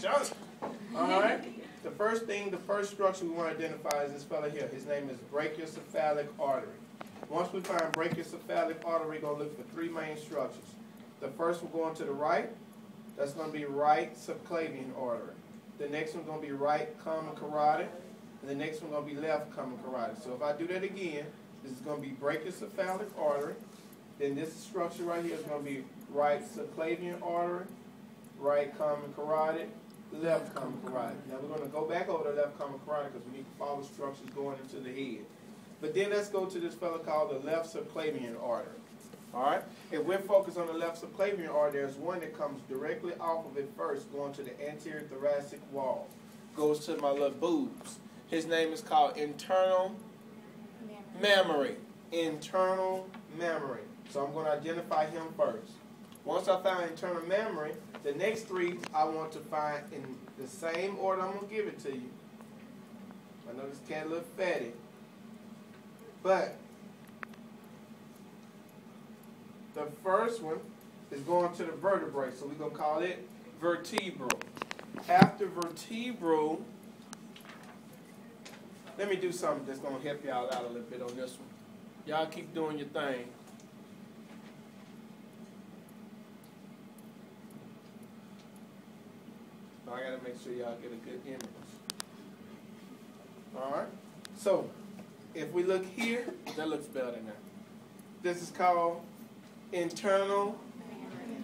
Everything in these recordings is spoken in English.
All right. The first structure we want to identify is this fella here. His name is brachiocephalic artery. Once we find brachiocephalic artery, we're going to look for three main structures. The first one going to the right, that's going to be right subclavian artery. The next one going to be right common carotid, and the next one going to be left common carotid. So if I do that again, this is going to be brachiocephalic artery. Then this structure right here is going to be right subclavian artery, right common carotid, left common carotid. Now we're going to go back over the left common carotid because we need to follow structures going into the head. But then let's go to this fellow called the left subclavian artery. All right? If we're focused on the left subclavian artery, there's one that comes directly off of it first, going to the anterior thoracic wall. Goes to my little boobs. His name is called internal mammary. Internal mammary. So I'm going to identify him first. Once I find internal mammary, the next three I want to find in the same order I'm going to give it to you. I know this cat a little fatty. But the first one is going to the vertebrae, so we're going to call it vertebral. After vertebral, let me do something that's going to help y'all out a little bit on this one. Y'all keep doing your thing. I got to make sure y'all get a good image. All right? So, if we look here, that looks better now. This is called internal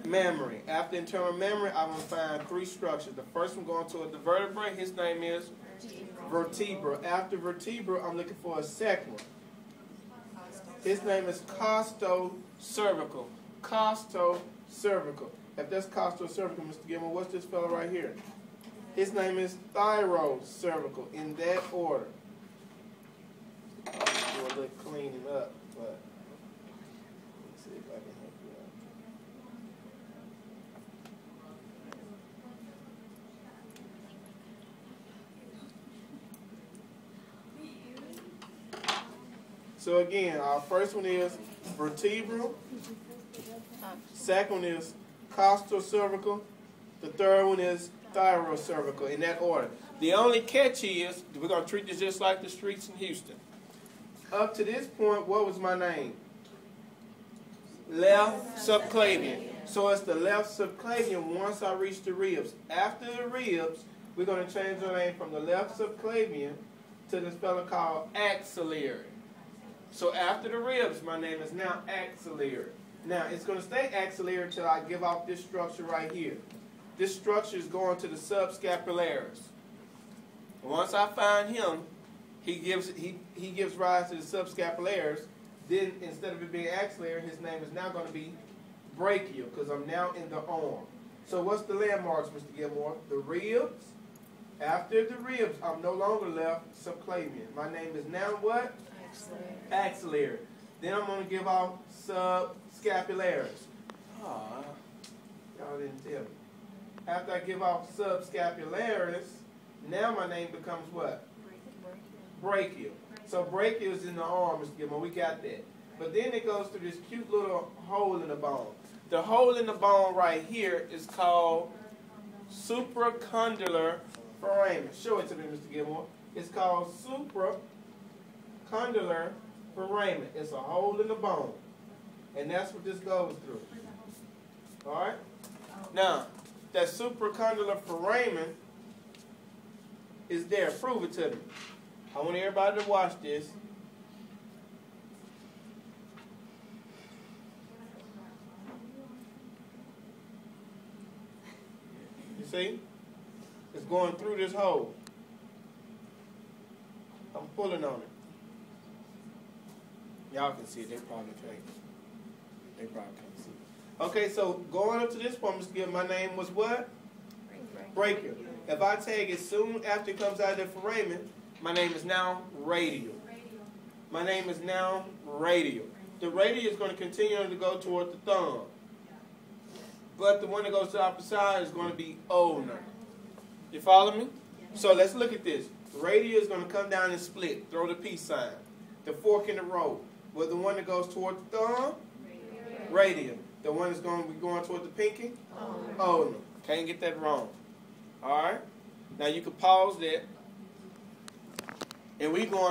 mammary. After internal mammary, I'm going to find three structures. The first one going toward the vertebrae, his name is vertebra. After vertebra, I'm looking for a second one. His name is costocervical. Costocervical. If that's costocervical, Mr. Gilmore, what's this fellow right here? His name is thyrocervical, in that order. I'll do a little cleaning up, but let's see if I can help you out. So again, our first one is vertebral. Second one is costocervical. The third one is thyrocervical, in that order. The only catch is, we're going to treat this just like the streets in Houston. Up to this point, what was my name? Left subclavian. So it's the left subclavian once I reach the ribs. After the ribs, we're going to change our name from the left subclavian to this fellow called axillary. So after the ribs, my name is now axillary. Now, it's going to stay axillary until I give off this structure right here. This structure is going to the subscapularis. Once I find him, he gives rise to the subscapularis. Then, instead of it being axillary, his name is now going to be brachial, because I'm now in the arm. So what's the landmarks, Mr. Gilmore? The ribs. After the ribs, I'm no longer left subclavian. My name is now what? Axillary. Axillary. Then I'm going to give off subscapularis. Ah, y'all didn't tell me. After I give off subscapularis, now my name becomes what? Brachial. So brachial is in the arm, Mr. Gilmore. We got that. But then it goes through this cute little hole in the bone. The hole in the bone right here is called supracondylar foramen. Show it to me, Mr. Gilmore. It's called supracondylar foramen. It's a hole in the bone. And that's what this goes through. All right? Now, that supracondylar foramen is there. Prove it to me. I want everybody to watch this. You see? It's going through this hole. I'm pulling on it. Y'all can see it. They probably can't. They probably can't see it. Okay, so going up to this point, Mr. Gill, my name was what? Brachial. If I tag it soon after it comes out of the foramen, my name is now radial. My name is now radial. The radial is going to continue to go toward the thumb. But the one that goes to the opposite side is going to be ulnar. You follow me? So let's look at this. Radial is going to come down and split. Throw the peace sign. The fork in the road. Well, the one that goes toward the thumb? Radial. The one that's going to be going toward the pinky? Ulnar. Can't get that wrong. All right. Now you can pause that. And we going